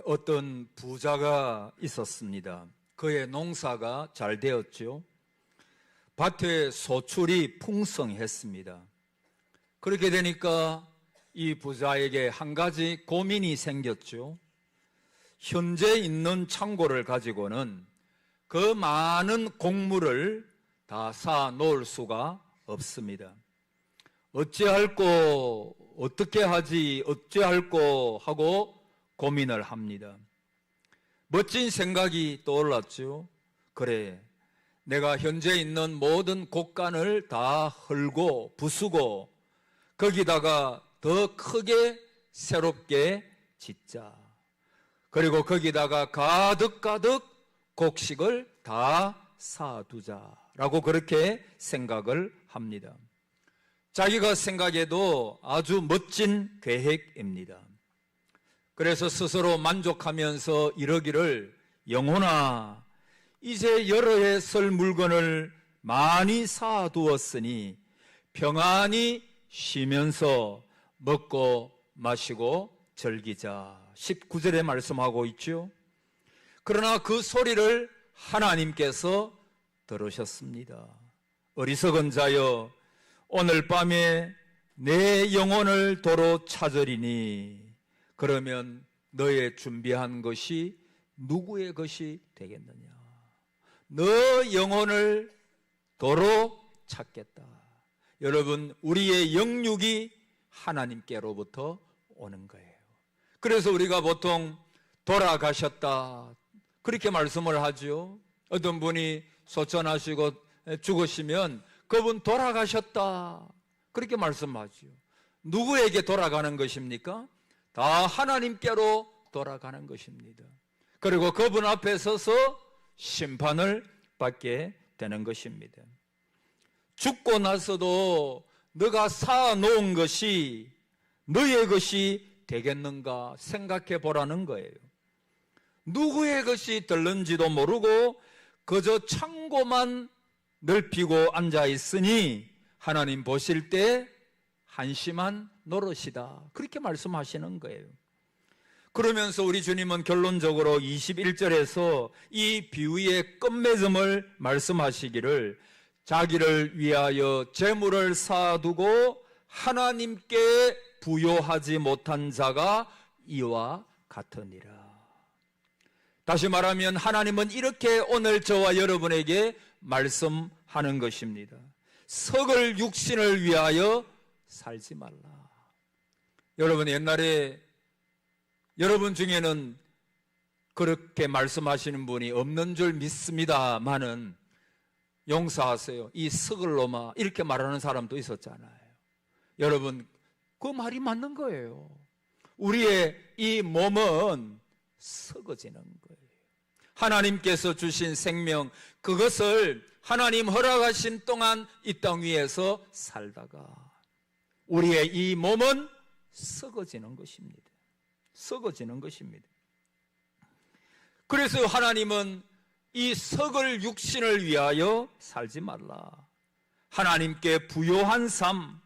어떤 부자가 있었습니다. 그의 농사가 잘 되었죠. 밭에 소출이 풍성했습니다. 그렇게 되니까 이 부자에게 한 가지 고민이 생겼죠. 현재 있는 창고를 가지고는 그 많은 곡물을 다 쌓아 놓을 수가 없습니다. 어찌할꼬, 어떻게 하지, 어찌할꼬 하고 고민을 합니다. 멋진 생각이 떠올랐죠. 그래, 내가 현재 있는 모든 곡간을 다 헐고 부수고 거기다가 더 크게 새롭게 짓자. 그리고 거기다가 가득가득 곡식을 다 쌓아두자라고 그렇게 생각을 합니다. 자기가 생각해도 아주 멋진 계획입니다. 그래서 스스로 만족하면서 이러기를, 영혼아, 이제 여러 해 쓸 물건을 많이 쌓아두었으니 평안히 쉬면서 먹고 마시고 즐기자. 19절에 말씀하고 있죠. 그러나 그 소리를 하나님께서 들으셨습니다. 어리석은 자여, 오늘 밤에 내 영혼을 도로 찾으리니 그러면 너의 준비한 것이 누구의 것이 되겠느냐? 너 영혼을 도로 찾겠다. 여러분, 우리의 영육이 하나님께로부터 오는 거예요. 그래서 우리가 보통 돌아가셨다 그렇게 말씀을 하죠. 어떤 분이 소천하시고 죽으시면 그분 돌아가셨다 그렇게 말씀하죠. 누구에게 돌아가는 것입니까? 다 하나님께로 돌아가는 것입니다. 그리고 그분 앞에 서서 심판을 받게 되는 것입니다. 죽고 나서도 너가 쌓아놓은 것이 너의 것이 되겠는가 생각해 보라는 거예요. 누구의 것이 될는지도 모르고 그저 창고만 넓히고 앉아 있으니 하나님 보실 때 한심한 노릇이다 그렇게 말씀하시는 거예요. 그러면서 우리 주님은 결론적으로 21절에서 이 비유의 끝맺음을 말씀하시기를, 자기를 위하여 재물을 쌓아두고 하나님께 부요하지 못한 자가 이와 같으니라. 다시 말하면 하나님은 이렇게 오늘 저와 여러분에게 말씀하는 것입니다. 썩을 육신을 위하여 살지 말라. 여러분, 옛날에 여러분 중에는 그렇게 말씀하시는 분이 없는 줄 믿습니다마는 용서하세요, 이 썩을 놈아 이렇게 말하는 사람도 있었잖아요. 여러분, 그 말이 맞는 거예요. 우리의 이 몸은 썩어지는 거예요. 하나님께서 주신 생명, 그것을 하나님 허락하신 동안 이 땅 위에서 살다가 우리의 이 몸은 썩어지는 것입니다. 썩어지는 것입니다. 그래서 하나님은 이 썩을 육신을 위하여 살지 말라. 하나님께 부요한 삶,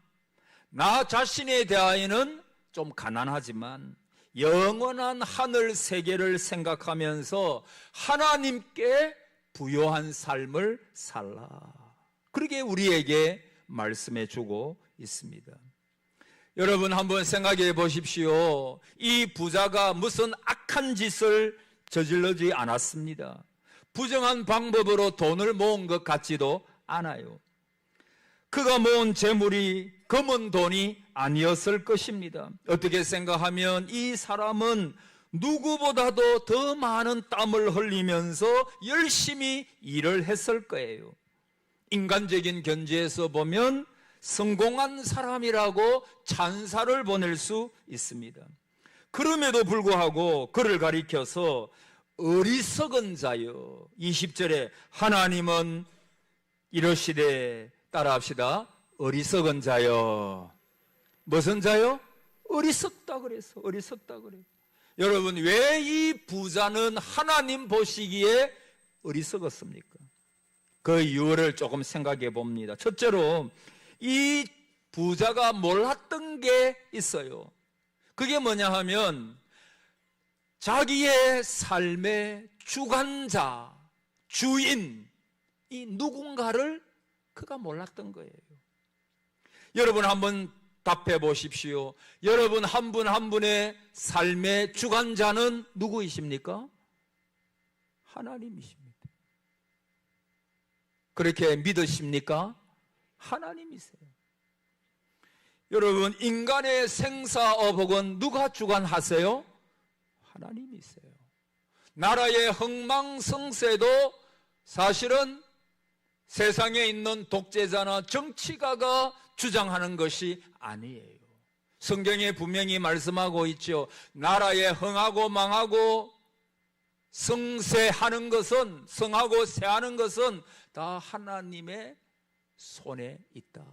나 자신에 대하여는 좀 가난하지만 영원한 하늘 세계를 생각하면서 하나님께 부요한 삶을 살라. 그렇게 우리에게 말씀해 주고 있습니다. 여러분, 한번 생각해 보십시오. 이 부자가 무슨 악한 짓을 저질러지 않았습니다. 부정한 방법으로 돈을 모은 것 같지도 않아요. 그가 모은 재물이 검은 돈이 아니었을 것입니다. 어떻게 생각하면 이 사람은 누구보다도 더 많은 땀을 흘리면서 열심히 일을 했을 거예요. 인간적인 견지에서 보면 성공한 사람이라고 찬사를 보낼 수 있습니다. 그럼에도 불구하고 그를 가리켜서 어리석은 자여, 20절에 하나님은 이러시되, 따라합시다, 어리석은 자여. 무슨 자여? 어리석다 그래서, 어리석다 그래. 여러분, 왜 이 부자는 하나님 보시기에 어리석었습니까? 그 이유를 조금 생각해 봅니다. 첫째로 이 부자가 몰랐던 게 있어요. 그게 뭐냐 하면 자기의 삶의 주관자, 주인, 이 누군가를 그가 몰랐던 거예요. 여러분 한번 답해 보십시오. 여러분 한 분 한 분의 삶의 주관자는 누구이십니까? 하나님이십니다. 그렇게 믿으십니까? 하나님이세요. 여러분 인간의 생사업복은 누가 주관하세요? 하나님이세요. 나라의 흥망성쇠도 사실은 세상에 있는 독재자나 정치가가 주장하는 것이 아니에요. 성경에 분명히 말씀하고 있죠. 나라에 흥하고 망하고 성세하는 것은, 성하고 세하는 것은 다 하나님의 손에 있다.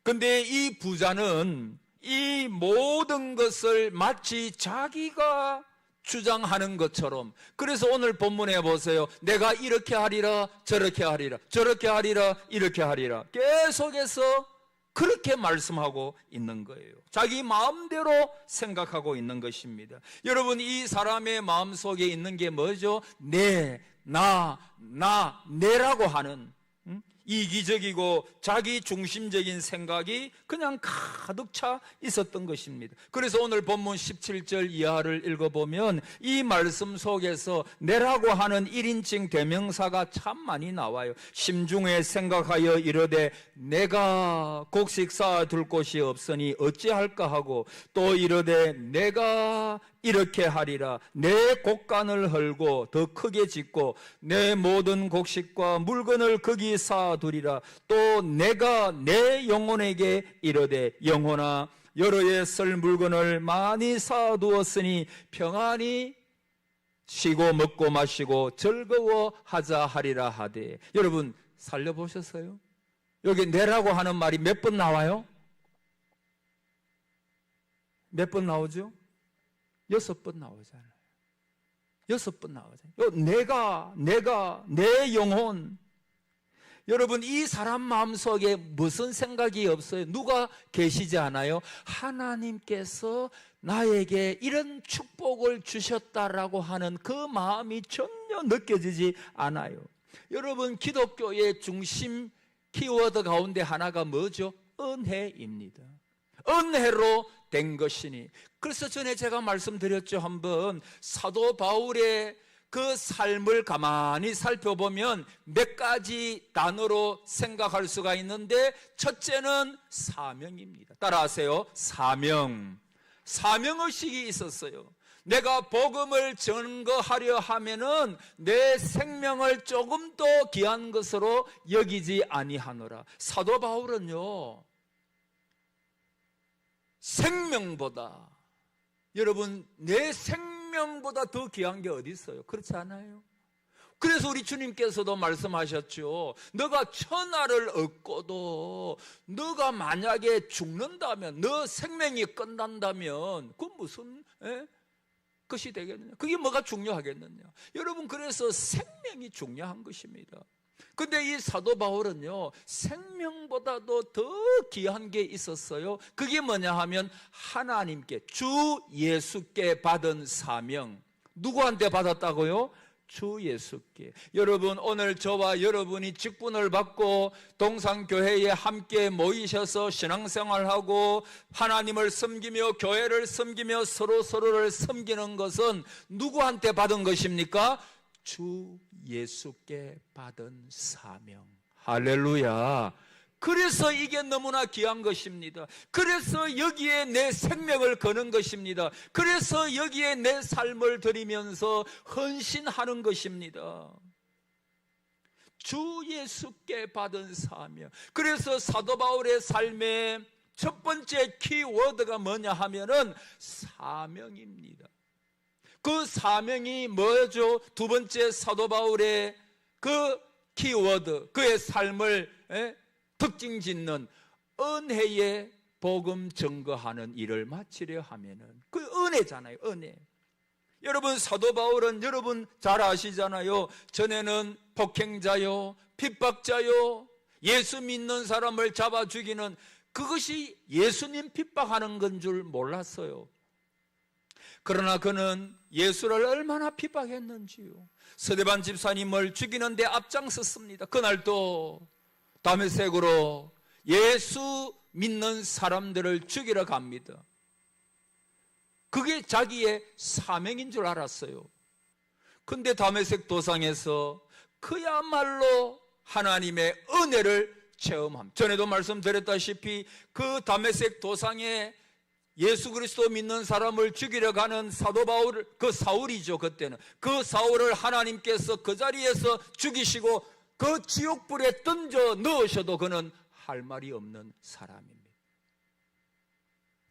근데 이 부자는 이 모든 것을 마치 자기가 주장하는 것처럼, 그래서 오늘 본문에 보세요. 내가 이렇게 하리라, 저렇게 하리라, 저렇게 하리라, 이렇게 하리라, 계속해서 그렇게 말씀하고 있는 거예요. 자기 마음대로 생각하고 있는 것입니다. 여러분 이 사람의 마음속에 있는 게 뭐죠? 내, 나, 내라고 하는 이기적이고 자기 중심적인 생각이 그냥 가득 차 있었던 것입니다. 그래서 오늘 본문 17절 이하를 읽어보면 이 말씀 속에서 내라고 하는 1인칭 대명사가 참 많이 나와요. 심중에 생각하여 이르되 내가 곡식 쌓아둘 곳이 없으니 어찌할까 하고, 또 이르되 내가 이렇게 하리라, 내 곡간을 헐고 더 크게 짓고 내 모든 곡식과 물건을 거기 쌓아두리라. 또 내가 내 영혼에게 이르되 영혼아 여러 해 쓸 물건을 많이 쌓아두었으니 평안히 쉬고 먹고 마시고 즐거워하자 하리라 하되. 여러분 살려보셨어요? 여기 내라고 하는 말이 몇 번 나와요? 몇 번 나오죠? 6번 나오잖아요. 6번 나오잖아요. 내가, 내 영혼. 여러분 이 사람 마음속에 무슨 생각이 없어요? 누가 계시지 않아요? 하나님께서 나에게 이런 축복을 주셨다라고 하는 그 마음이 전혀 느껴지지 않아요. 여러분 기독교의 중심 키워드 가운데 하나가 뭐죠? 은혜입니다. 은혜로 된 것이니. 그래서 전에 제가 말씀드렸죠. 한번 사도 바울의 그 삶을 가만히 살펴보면 몇 가지 단어로 생각할 수가 있는데, 첫째는 사명입니다. 따라하세요. 사명. 사명의식이 있었어요. 내가 복음을 전거하려 하면은 내 생명을 조금 더 귀한 것으로 여기지 아니하노라. 사도 바울은요, 생명보다, 여러분 내 생명보다 더 귀한 게 어디 있어요? 그렇지 않아요? 그래서 우리 주님께서도 말씀하셨죠. 너가 천하를 얻고도 너가 만약에 죽는다면, 너 생명이 끝난다면 그 무슨 것이 되겠느냐? 그게 뭐가 중요하겠느냐? 여러분 그래서 생명이 중요한 것입니다. 근데 이 사도 바울은요, 생명보다도 더 귀한 게 있었어요. 그게 뭐냐 하면 하나님께, 주 예수께 받은 사명. 누구한테 받았다고요? 주 예수께. 여러분 오늘 저와 여러분이 직분을 받고 동산교회에 함께 모이셔서 신앙생활하고 하나님을 섬기며 교회를 섬기며 서로를 섬기는 것은 누구한테 받은 것입니까? 주 예수께 받은 사명. 할렐루야. 그래서 이게 너무나 귀한 것입니다. 그래서 여기에 내 생명을 거는 것입니다. 그래서 여기에 내 삶을 드리면서 헌신하는 것입니다. 주 예수께 받은 사명. 그래서 사도 바울의 삶의 첫 번째 키워드가 뭐냐 하면은 사명입니다. 그 사명이 뭐죠? 두 번째 사도 바울의 그 키워드, 그의 삶을 특징 짓는 은혜의 복음 증거하는 일을 마치려 하면은, 그 은혜잖아요. 은혜. 여러분 사도 바울은 여러분 잘 아시잖아요. 전에는 폭행자요, 핍박자요, 예수 믿는 사람을 잡아 죽이는 그것이 예수님 핍박하는 건 줄 몰랐어요. 그러나 그는 예수를 얼마나 핍박했는지요. 스데반 집사님을 죽이는 데 앞장섰습니다. 그날도 다메섹으로 예수 믿는 사람들을 죽이러 갑니다. 그게 자기의 사명인 줄 알았어요. 근데 다메섹 도상에서 그야말로 하나님의 은혜를 체험합니다. 전에도 말씀드렸다시피 그 다메섹 도상에 예수 그리스도 믿는 사람을 죽이려 가는 사도 바울, 그 사울이죠. 그때는 그 사울을 하나님께서 그 자리에서 죽이시고 그 지옥불에 던져 넣으셔도 그는 할 말이 없는 사람입니다.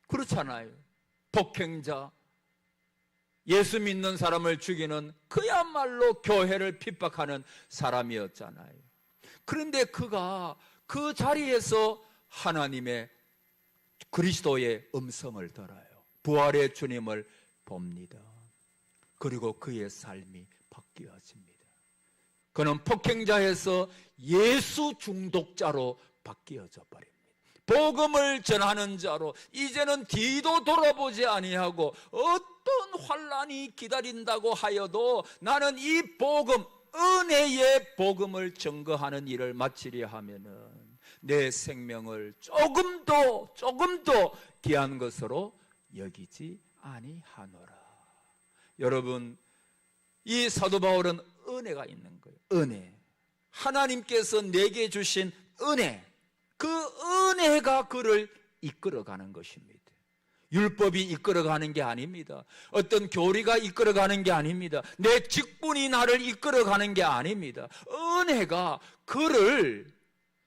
그렇잖아요. 폭행자, 예수 믿는 사람을 죽이는 그야말로 교회를 핍박하는 사람이었잖아요. 그런데 그가 그 자리에서 하나님의 그리스도의 음성을 들어요. 부활의 주님을 봅니다. 그리고 그의 삶이 바뀌어집니다. 그는 폭행자에서 예수 중독자로 바뀌어져 버립니다. 복음을 전하는 자로 이제는 뒤도 돌아보지 아니하고 어떤 환난이 기다린다고 하여도 나는 이 복음, 은혜의 복음을 증거하는 일을 마치려 하면은 내 생명을 조금도 귀한 것으로 여기지 아니하노라. 여러분, 이 사도 바울은 은혜가 있는 거예요. 은혜. 하나님께서 내게 주신 은혜. 그 은혜가 그를 이끌어가는 것입니다. 율법이 이끌어가는 게 아닙니다. 어떤 교리가 이끌어가는 게 아닙니다. 내 직분이 나를 이끌어가는 게 아닙니다. 은혜가 그를,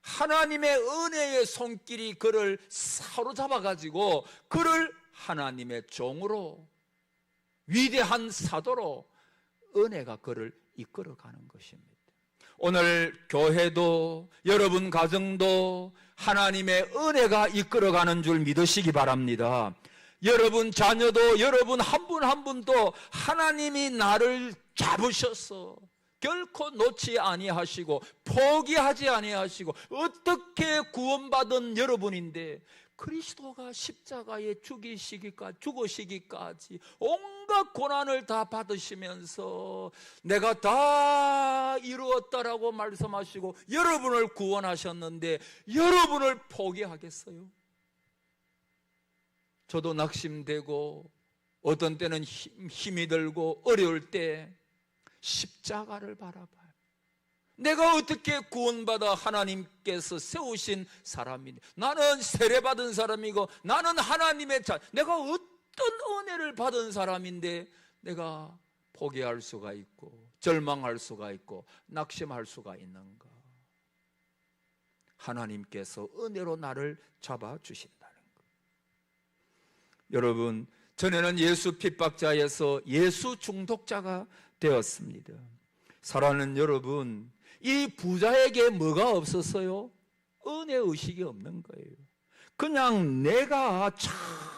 하나님의 은혜의 손길이 그를 사로잡아가지고 그를 하나님의 종으로, 위대한 사도로 은혜가 그를 이끌어가는 것입니다. 오늘 교회도 여러분 가정도 하나님의 은혜가 이끌어가는 줄 믿으시기 바랍니다. 여러분 자녀도 여러분 한 분 한 분도 하나님이 나를 잡으셔서 결코 놓지 아니하시고 포기하지 아니하시고 어떻게 구원받은 여러분인데 그리스도가 십자가에 죽으시기까지 온갖 고난을 다 받으시면서 내가 다 이루었다라고 말씀하시고 여러분을 구원하셨는데 여러분을 포기하겠어요? 저도 낙심되고 어떤 때는 힘이 들고 어려울 때 십자가를 바라봐요. 내가 어떻게 구원받아 하나님께서 세우신 사람인데, 나는 세례받은 사람이고 나는 하나님의 자, 내가 어떤 은혜를 받은 사람인데 내가 포기할 수가 있고 절망할 수가 있고 낙심할 수가 있는가? 하나님께서 은혜로 나를 잡아주신다는 것. 여러분, 전에는 예수 핍박자에서 예수 중독자가 되었습니다. 사랑하는 여러분, 이 부자에게 뭐가 없었어요? 은혜의식이 없는 거예요. 그냥 내가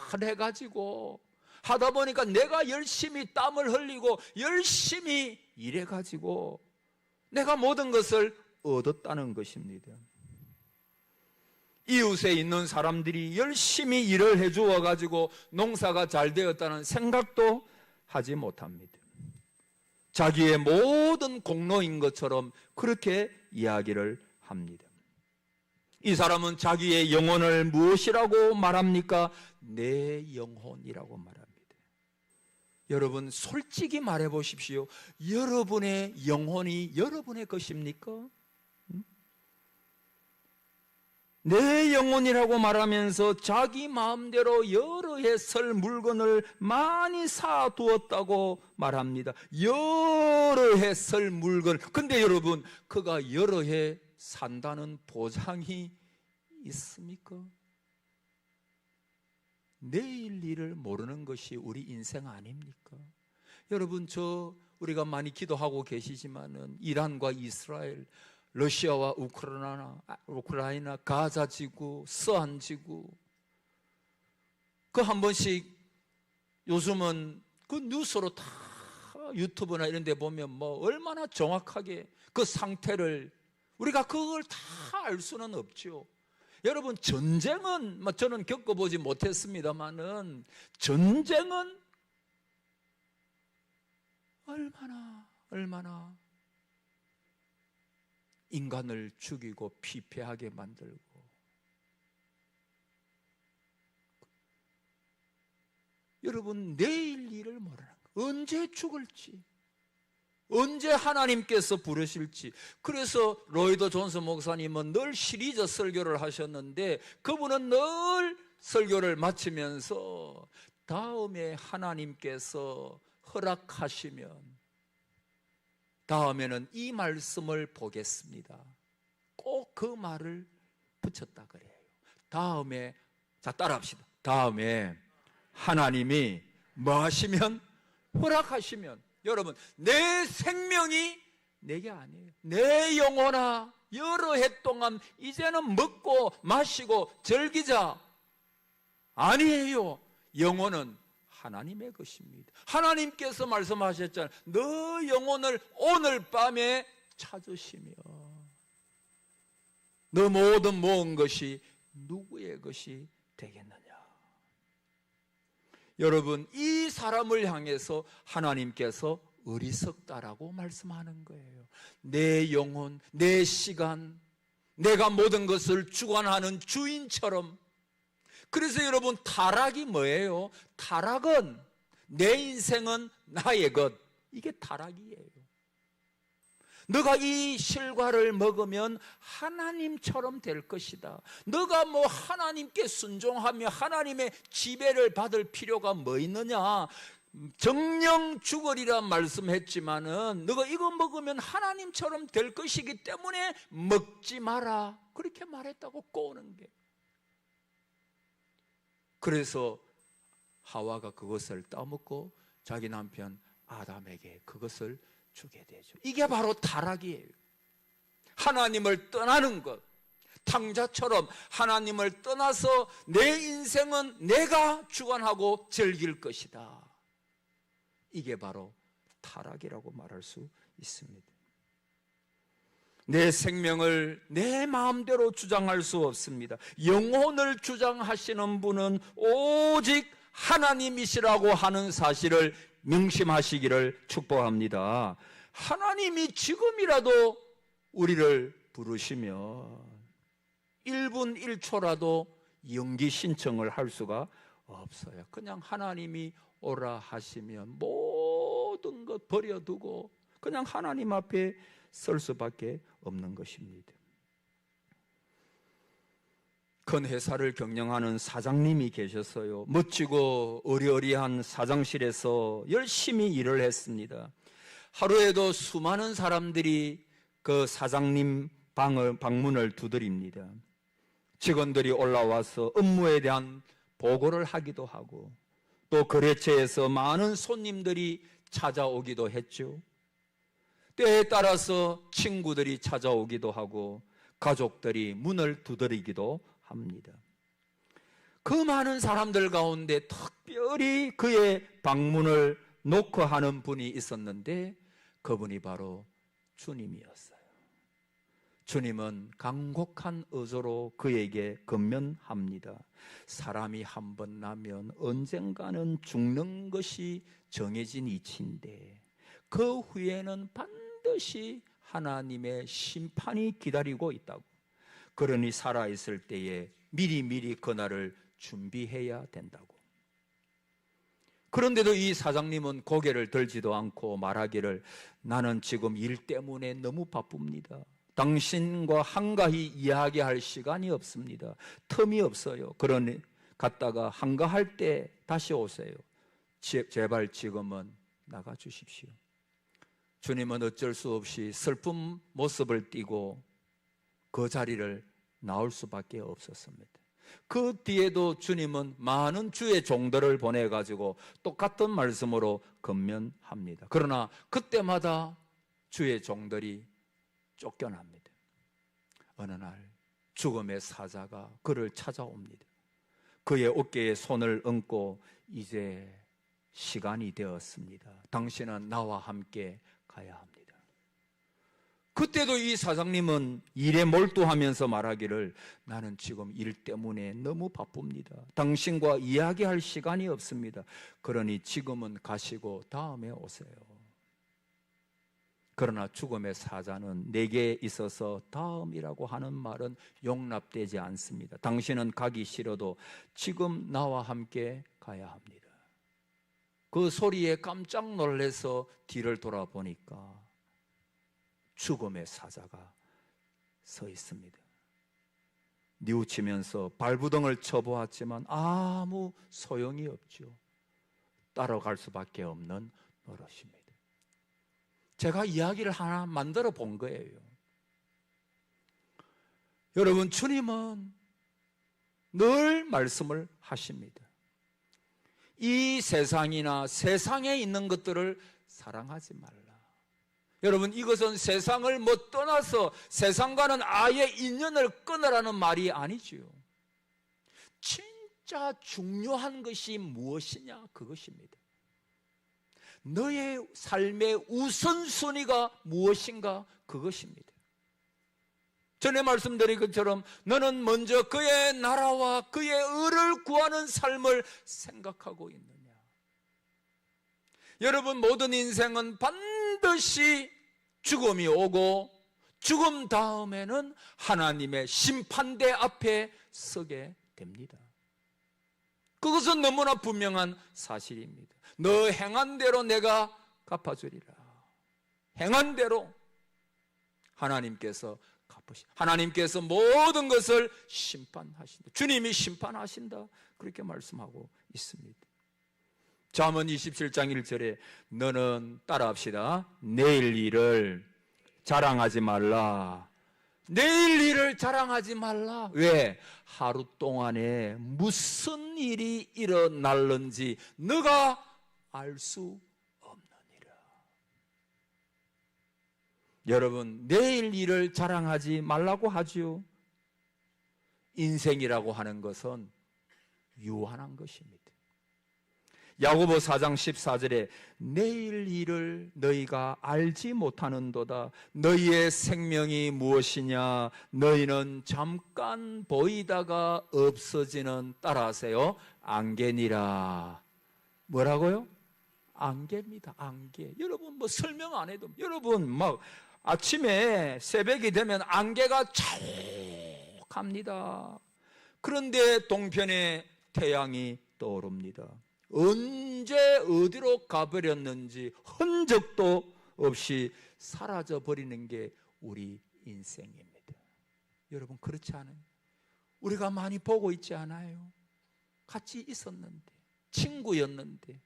잘해가지고 하다 보니까 내가 열심히 땀을 흘리고 열심히 일해가지고 내가 모든 것을 얻었다는 것입니다. 이웃에 있는 사람들이 열심히 일을 해주어가지고 농사가 잘 되었다는 생각도 하지 못합니다. 자기의 모든 공로인 것처럼 그렇게 이야기를 합니다. 이 사람은 자기의 영혼을 무엇이라고 말합니까? 내 영혼이라고 말합니다. 여러분, 솔직히 말해 보십시오. 여러분의 영혼이 여러분의 것입니까? 내 영혼이라고 말하면서 자기 마음대로 여러 해 쓸 물건을 많이 사두었다고 말합니다. 여러 해 쓸 물건. 근데 여러분, 그가 여러 해 산다는 보장이 있습니까? 내일 일을 모르는 것이 우리 인생 아닙니까? 여러분, 우리가 많이 기도하고 계시지만은 이란과 이스라엘, 러시아와 우크라이나, 가자 지구, 서한 지구, 그 한 번씩 요즘은 그 뉴스로 다 유튜브나 이런 데 보면 뭐 얼마나 정확하게 그 상태를 우리가 그걸 다 알 수는 없죠. 여러분, 전쟁은 저는 겪어보지 못했습니다만은 전쟁은 얼마나 인간을 죽이고 피폐하게 만들고, 여러분, 내일 일을 모르는 거, 언제 죽을지, 언제 하나님께서 부르실지. 그래서 로이드 존스 목사님은 늘 시리즈 설교를 하셨는데, 그분은 늘 설교를 마치면서 다음에 하나님께서 허락하시면 다음에는 이 말씀을 보겠습니다, 꼭 그 말을 붙였다 그래요. 다음에, 자, 따라합시다. 다음에 하나님이 뭐 하시면? 허락하시면. 여러분, 내 생명이 내게 아니에요. 내 영혼아, 여러 해 동안 이제는 먹고 마시고 즐기자, 아니에요. 영혼은 하나님의 것입니다. 하나님께서 말씀하셨잖아요. 너 영혼을 오늘 밤에 찾으시며 너 모든 모은 것이 누구의 것이 되겠느냐. 여러분, 이 사람을 향해서 하나님께서 어리석다라고 말씀하는 거예요. 내 영혼, 내 시간, 내가 모든 것을 주관하는 주인처럼. 그래서 여러분, 타락이 뭐예요? 타락은 내 인생은 나의 것, 이게 타락이에요. 너가 이 실과를 먹으면 하나님처럼 될 것이다. 너가 뭐 하나님께 순종하며 하나님의 지배를 받을 필요가 뭐 있느냐. 정령 죽으리라 말씀했지만은 너가 이거 먹으면 하나님처럼 될 것이기 때문에 먹지 마라, 그렇게 말했다고 꼬는 게. 그래서 하와가 그것을 따먹고 자기 남편 아담에게 그것을 주게 되죠. 이게 바로 타락이에요. 하나님을 떠나는 것, 탕자처럼 하나님을 떠나서 내 인생은 내가 주관하고 즐길 것이다, 이게 바로 타락이라고 말할 수 있습니다. 내 생명을 내 마음대로 주장할 수 없습니다. 영혼을 주장하시는 분은 오직 하나님이시라고 하는 사실을 명심하시기를 축복합니다. 하나님이 지금이라도 우리를 부르시면 1분 1초라도 연기 신청을 할 수가 없어요. 그냥 하나님이 오라 하시면 모든 것 버려두고 그냥 하나님 앞에 설 수밖에 없는 것입니다. 큰 회사를 경영하는 사장님이 계셨어요. 멋지고 어리어리한 사장실에서 열심히 일을 했습니다. 하루에도 수많은 사람들이 그 사장님 방문을 두드립니다. 직원들이 올라와서 업무에 대한 보고를 하기도 하고, 또 거래처에서 많은 손님들이 찾아오기도 했죠. 때에 따라서 친구들이 찾아오기도 하고 가족들이 문을 두드리기도 합니다. 그 많은 사람들 가운데 특별히 그의 방문을 노크하는 분이 있었는데 그분이 바로 주님이었어요. 주님은 간곡한 어조로 그에게 권면합니다. 사람이 한 번 나면 언젠가는 죽는 것이 정해진 이치인데 그 후에는 반드시 하나님의 심판이 기다리고 있다고. 그러니 살아있을 때에 미리미리 그날을 준비해야 된다고. 그런데도 이 사장님은 고개를 들지도 않고 말하기를, 나는 지금 일 때문에 너무 바쁩니다. 당신과 한가히 이야기할 시간이 없습니다. 틈이 없어요. 그러니 갔다가 한가할 때 다시 오세요. 제발 지금은 나가 주십시오. 주님은 어쩔 수 없이 슬픈 모습을 띠고 그 자리를 나올 수밖에 없었습니다. 그 뒤에도 주님은 많은 주의 종들을 보내가지고 똑같은 말씀으로 권면합니다. 그러나 그때마다 주의 종들이 쫓겨납니다. 어느 날 죽음의 사자가 그를 찾아옵니다. 그의 어깨에 손을 얹고, 이제 시간이 되었습니다. 당신은 나와 함께 가야 합니다. 그때도 이 사장님은 일에 몰두하면서 말하기를 나는 지금 일 때문에 너무 바쁩니다. 당신과 이야기할 시간이 없습니다. 그러니 지금은 가시고 다음에 오세요. 그러나 죽음의 사자는 내게 있어서 다음이라고 하는 말은 용납되지 않습니다. 당신은 가기 싫어도 지금 나와 함께 가야 합니다. 그 소리에 깜짝 놀라서 뒤를 돌아보니까 죽음의 사자가 서 있습니다. 뉘우치면서 발부덩을 쳐보았지만 아무 소용이 없죠. 따라갈 수밖에 없는 노릇입니다. 제가 이야기를 하나 만들어 본 거예요. 여러분, 주님은 늘 말씀을 하십니다. 이 세상이나 세상에 있는 것들을 사랑하지 말라. 여러분, 이것은 세상을 떠나서 세상과는 아예 인연을 끊으라는 말이 아니지요. 진짜 중요한 것이 무엇이냐, 그것입니다. 너의 삶의 우선순위가 무엇인가, 그것입니다. 전에 말씀드린 것처럼 너는 먼저 그의 나라와 그의 의를 구하는 삶을 생각하고 있느냐. 여러분, 모든 인생은 반드시 죽음이 오고 죽음 다음에는 하나님의 심판대 앞에 서게 됩니다. 그것은 너무나 분명한 사실입니다. 너 행한 대로 내가 갚아주리라. 행한 대로 하나님께서 갚으신다. 하나님께서 모든 것을 심판하신다. 주님이 심판하신다. 그렇게 말씀하고 있습니다. 잠언 27장 1절에 너는 따라합시다. 내일 일을 자랑하지 말라. 내일 일을 자랑하지 말라. 왜? 하루 동안에 무슨 일이 일어날는지 너가 알 수 없느니라. 여러분, 내일 일을 자랑하지 말라고 하지요. 인생이라고 하는 것은 유한한 것입니다. 야고보 4장 14절에 내일 일을 너희가 알지 못하는도다. 너희의 생명이 무엇이냐? 너희는 잠깐 보이다가 없어지는, 따라하세요, 안개니라. 뭐라고요? 안개입니다. 안개. 여러분, 설명 안 해도, 여러분 아침에 새벽이 되면 안개가 자욱합니다. 그런데 동편에 태양이 떠오릅니다. 언제 어디로 가버렸는지 흔적도 없이 사라져버리는 게 우리 인생입니다. 여러분, 그렇지 않아요? 우리가 많이 보고 있지 않아요? 같이 있었는데, 친구였는데.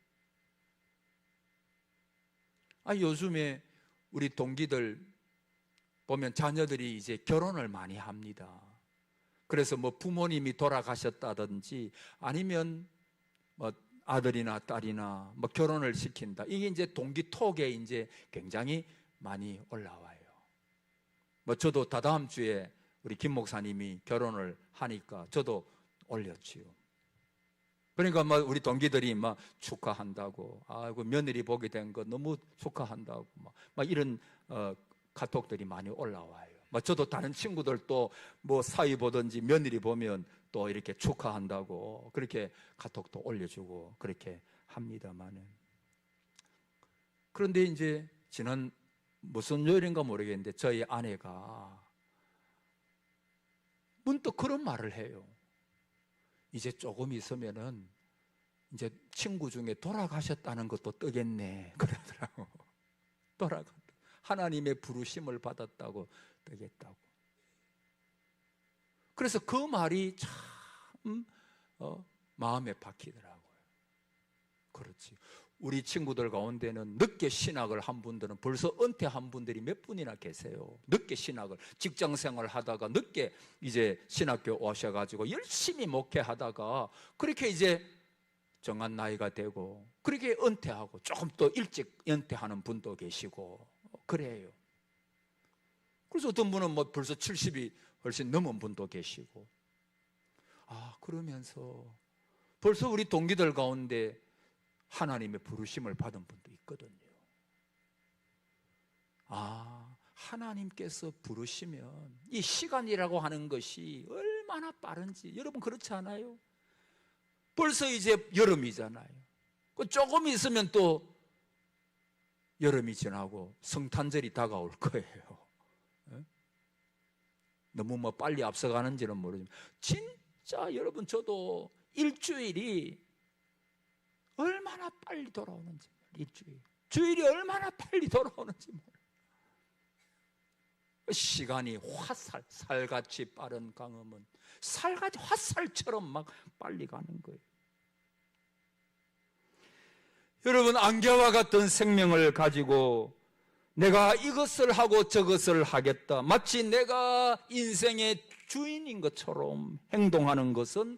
요즘에 우리 동기들 보면 자녀들이 이제 결혼을 많이 합니다. 그래서 부모님이 돌아가셨다든지 아니면 아들이나 딸이나 결혼을 시킨다. 이게 이제 동기톡에 이제 굉장히 많이 올라와요. 저도 다다음 주에 우리 김 목사님이 결혼을 하니까 저도 올렸지요. 그러니까 우리 동기들이 축하한다고, 아이고 며느리 보게 된 거 너무 축하한다고 이런 카톡들이 많이 올라와요. 저도 다른 친구들도 사위 보든지 며느리 보면 또 이렇게 축하한다고 그렇게 카톡도 올려주고 그렇게 합니다만은, 그런데 이제 지난 무슨 요일인가 모르겠는데 저희 아내가 문득 그런 말을 해요. 이제 조금 있으면은 이제 친구 중에 돌아가셨다는 것도 뜨겠네 그러더라고. 돌아갔다. 하나님의 부르심을 받았다고 뜨겠다고. 그래서 그 말이 참 마음에 박히더라고요. 그렇지. 우리 친구들 가운데는 늦게 신학을 한 분들은 벌써 은퇴한 분들이 몇 분이나 계세요. 늦게 신학을, 직장생활을 하다가 늦게 이제 신학교 오셔가지고 열심히 목회하다가 그렇게 이제 정한 나이가 되고 그렇게 은퇴하고 조금 또 일찍 은퇴하는 분도 계시고 그래요. 그래서 어떤 분은 벌써 70이 훨씬 넘은 분도 계시고, 그러면서 벌써 우리 동기들 가운데 하나님의 부르심을 받은 분도 있거든요. 하나님께서 부르시면 이 시간이라고 하는 것이 얼마나 빠른지 여러분 그렇지 않아요? 벌써 이제 여름이잖아요. 조금 있으면 또 여름이 지나고 성탄절이 다가올 거예요. 너무 뭐 빨리 앞서가는지는 모르지만 진짜 여러분 저도 일주일이 얼마나 빨리 돌아오는지 주일이 얼마나 빨리 돌아오는지 몰라요. 시간이 살같이 빠른 강음은 살같이 화살처럼 막 빨리 가는 거예요. 여러분 안개와 같은 생명을 가지고 내가 이것을 하고 저것을 하겠다, 마치 내가 인생의 주인인 것처럼 행동하는 것은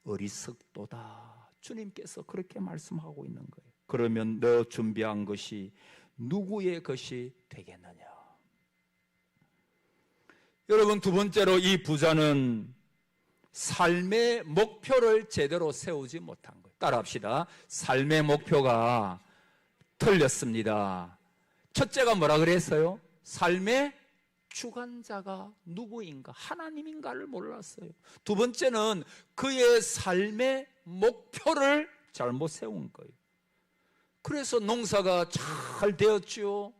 어리석도다. 주님께서 그렇게 말씀하고 있는 거예요. 그러면 너 준비한 것이 누구의 것이 되겠느냐? 여러분 두 번째로 이 부자는 삶의 목표를 제대로 세우지 못한 거예요. 따라합시다. 삶의 목표가 틀렸습니다. 첫째가 뭐라 그랬어요? 삶의 주관자가 누구인가? 하나님인가를 몰랐어요. 두 번째는 그의 삶의 목표를 잘못 세운 거예요. 그래서 농사가 잘 되었지요.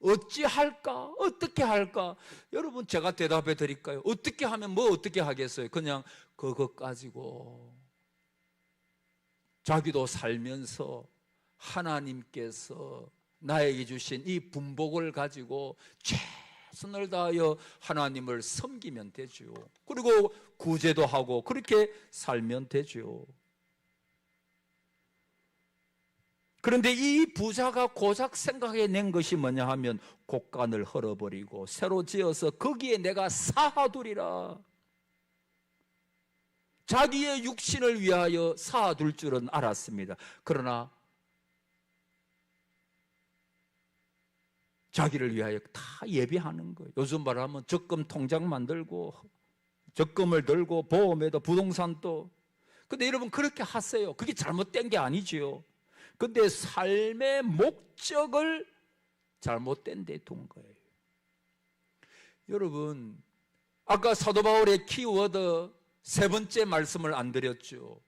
어찌할까? 어떻게 할까? 여러분 제가 대답해 드릴까요? 어떻게 하면 뭐 어떻게 하겠어요? 그냥 그것 가지고 자기도 살면서 하나님께서 나에게 주신 이 분복을 가지고 최선을 다하여 하나님을 섬기면 되죠. 그리고 구제도 하고 그렇게 살면 되죠. 그런데 이 부자가 고작 생각해낸 것이 뭐냐 하면 곡간을 헐어버리고 새로 지어서 거기에 내가 쌓아두리라. 자기의 육신을 위하여 쌓아둘 줄은 알았습니다. 그러나 자기를 위하여 다 예비하는 거예요. 요즘 말하면 적금 통장 만들고 적금을 들고 보험에도 부동산도. 근데 여러분 그렇게 하세요. 그게 잘못된 게 아니지요. 근데 삶의 목적을 잘못된 데 둔 거예요. 여러분 아까 사도 바울의 키워드 세 번째 말씀을 안 드렸죠.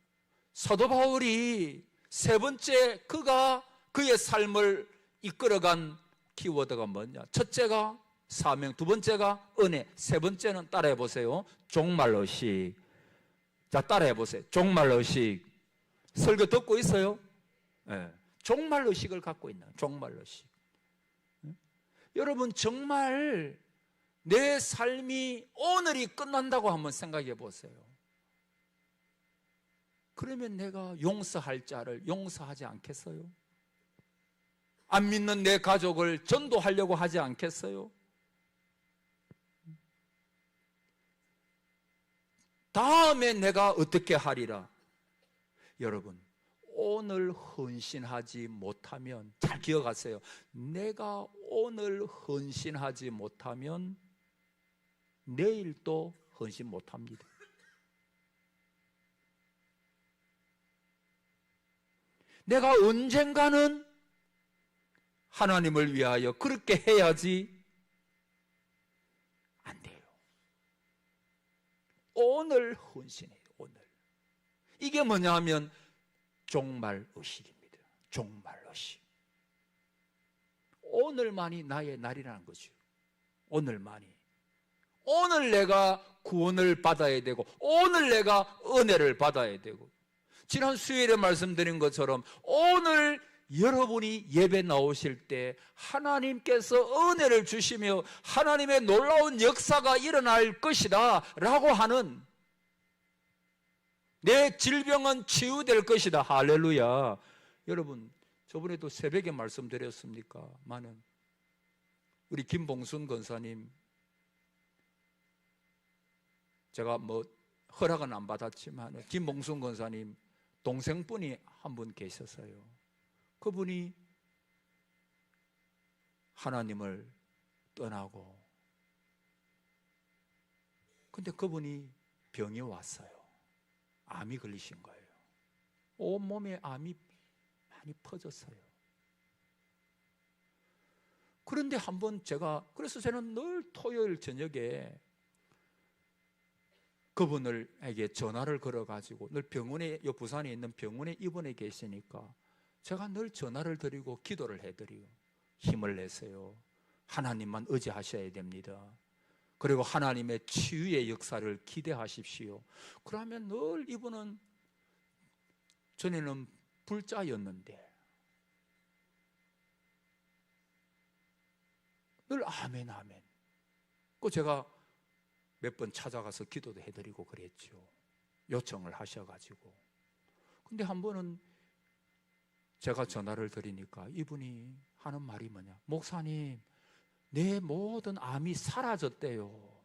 사도 바울이 세 번째 그가 그의 삶을 이끌어간 키워드가 뭐냐? 첫째가 사명, 두 번째가 은혜, 세 번째는 따라해 보세요. 종말의식. 자, 따라해 보세요. 종말의식. 설교 듣고 있어요? 네. 종말의식을 갖고 있는 종말의식. 여러분 정말 내 삶이 오늘이 끝난다고 한번 생각해 보세요. 그러면 내가 용서할 자를 용서하지 않겠어요? 안 믿는 내 가족을 전도하려고 하지 않겠어요? 다음에 내가 어떻게 하리라? 여러분 오늘 헌신하지 못하면 잘 기억하세요. 내가 오늘 헌신하지 못하면 내일 또 헌신 못합니다. 내가 언젠가는 하나님을 위하여 그렇게 해야지 안 돼요. 오늘 헌신해요. 오늘. 이게 뭐냐 하면 종말의식입니다. 종말의식. 오늘만이 나의 날이라는 거죠. 오늘만이. 오늘 내가 구원을 받아야 되고 오늘 내가 은혜를 받아야 되고 지난 수요일에 말씀드린 것처럼 오늘 여러분이 예배 나오실 때 하나님께서 은혜를 주시며 하나님의 놀라운 역사가 일어날 것이다 라고 하는 내 질병은 치유될 것이다. 할렐루야. 여러분 저번에도 새벽에 말씀드렸습니까? 많은 우리 김봉순 권사님 제가 뭐 허락은 안 받았지만 김봉순 권사님 동생분이 한 분 계셨어요. 그분이 하나님을 떠나고 근데 그분이 병이 왔어요. 암이 걸리신 거예요. 온몸에 암이 많이 퍼졌어요. 그런데 한번 그래서 저는 늘 토요일 저녁에 그분에게 전화를 걸어가지고, 늘 병원에, 요 부산에 있는 병원에 입원해 계시니까 제가 늘 전화를 드리고 기도를 해드리고, 힘을 내세요. 하나님만 의지하셔야 됩니다. 그리고 하나님의 치유의 역사를 기대하십시오. 그러면 늘 이분은, 전에는 불자였는데 늘 아멘 아멘. 그 제가 몇 번 찾아가서 기도도 해드리고 그랬죠. 요청을 하셔가지고. 근데 한 번은 제가 전화를 드리니까 이분이 하는 말이 뭐냐, 목사님, 내 모든 암이 사라졌대요.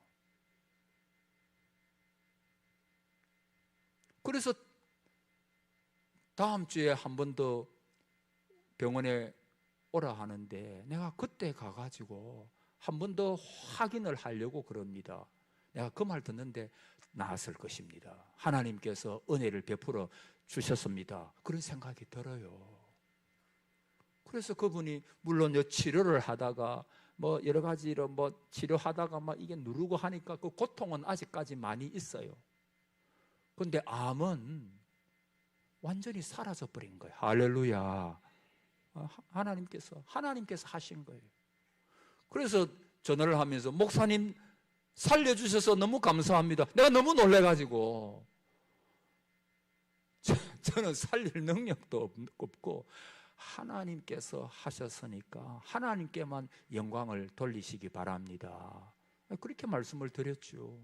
그래서 다음 주에 한 번 더 병원에 오라 하는데 내가 그때 가가지고 한 번 더 확인을 하려고 그럽니다. 내가 그 말 듣는데 나았을 것입니다. 하나님께서 은혜를 베풀어 주셨습니다. 그런 생각이 들어요. 그래서 그분이 물론 치료를 하다가 뭐 여러 가지로 뭐 치료하다가 막 이게 누르고 하니까 그 고통은 아직까지 많이 있어요. 그런데 암은 완전히 사라져 버린 거예요. 할렐루야. 하나님께서 하신 거예요. 그래서 전화를 하면서 목사님 살려주셔서 너무 감사합니다. 내가 너무 놀래가지고 저는 살릴 능력도 없고 하나님께서 하셨으니까 하나님께만 영광을 돌리시기 바랍니다. 그렇게 말씀을 드렸죠.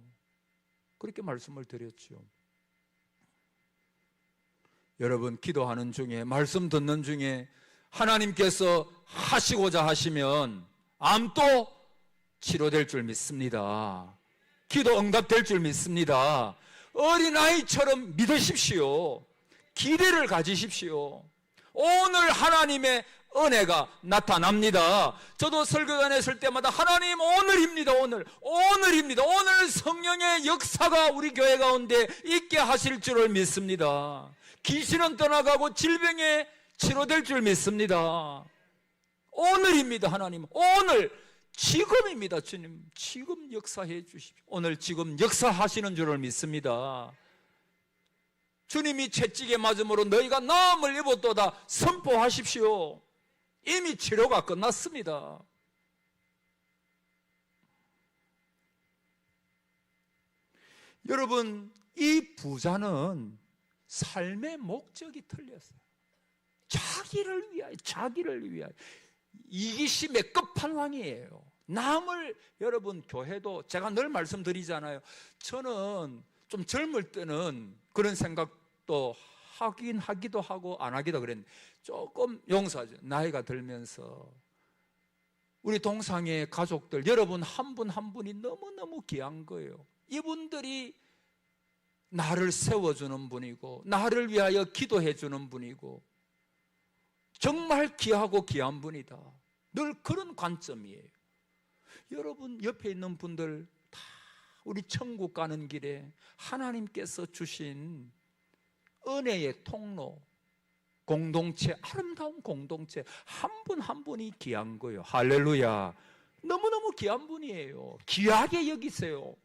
여러분, 기도하는 중에, 말씀 듣는 중에 하나님께서 하시고자 하시면 암도 치료될 줄 믿습니다. 기도 응답될 줄 믿습니다. 어린아이처럼 믿으십시오. 기대를 가지십시오. 오늘 하나님의 은혜가 나타납니다. 저도 설교단에 설 때마다 하나님 오늘입니다. 오늘 성령의 역사가 우리 교회 가운데 있게 하실 줄을 믿습니다. 귀신은 떠나가고 질병에 치료될 줄 믿습니다. 오늘입니다. 하나님, 오늘 지금입니다. 주님, 지금 역사해 주십시오. 오늘 지금 역사하시는 줄을 믿습니다. 주님이 채찍에 맞음으로 너희가 나음을 입었도다 선포하십시오. 이미 치료가 끝났습니다. 여러분, 이 부자는 삶의 목적이 틀렸어요. 자기를 위하여. 이기심의 끝판왕이에요. 남을, 여러분, 교회도 제가 늘 말씀드리잖아요. 저는 좀 젊을 때는 그런 생각도 하기도 하고 안 하기도 그랬는데 조금 용서하죠. 나이가 들면서 우리 동상의 가족들, 여러분 한 분 한 분이 너무너무 귀한 거예요. 이분들이 나를 세워주는 분이고 나를 위하여 기도해 주는 분이고 정말 귀하고 귀한 분이다. 늘 그런 관점이에요. 여러분 옆에 있는 분들 다 우리 천국 가는 길에 하나님께서 주신 은혜의 통로, 공동체, 아름다운 공동체, 한 분 한 분이 귀한 거예요. 할렐루야. 너무너무 귀한 분이에요. 귀하게 여기세요.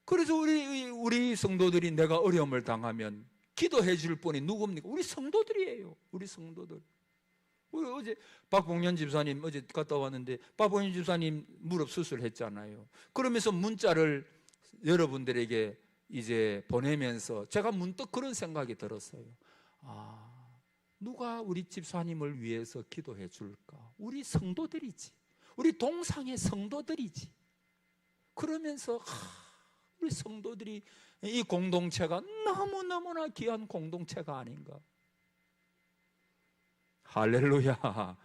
그래서 우리 성도들이 내가 어려움을 당하면 기도해 줄 분이 누굽니까? 우리 성도들이에요. 우리 성도들. 우리 어제 박봉년 집사님 어제 갔다 왔는데 박봉년 집사님 무릎 수술했잖아요. 그러면서 문자를 여러분들에게 이제 보내면서 제가 문득 그런 생각이 들었어요. 누가 우리 집사님을 위해서 기도해 줄까? 우리 성도들이지. 우리 동상의 성도들이지. 그러면서 우리 성도들이 이 공동체가 너무너무나 귀한 공동체가 아닌가. 할렐루야.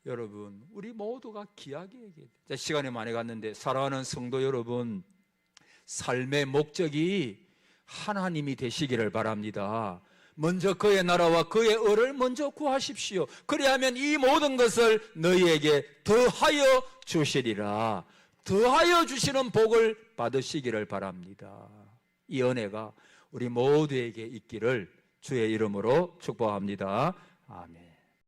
여러분, 우리 모두가 귀하게 얘기해야 돼요. 시간이 많이 갔는데 사랑하는 성도 여러분, 삶의 목적이 하나님이 되시기를 바랍니다. 먼저 그의 나라와 그의 의를 먼저 구하십시오. 그리하면 이 모든 것을 너희에게 더하여 주시리라. 더하여 주시는 복을 받으시기를 바랍니다. 이 은혜가 우리 모두에게 있기를 주의 이름으로 축복합니다. 아멘.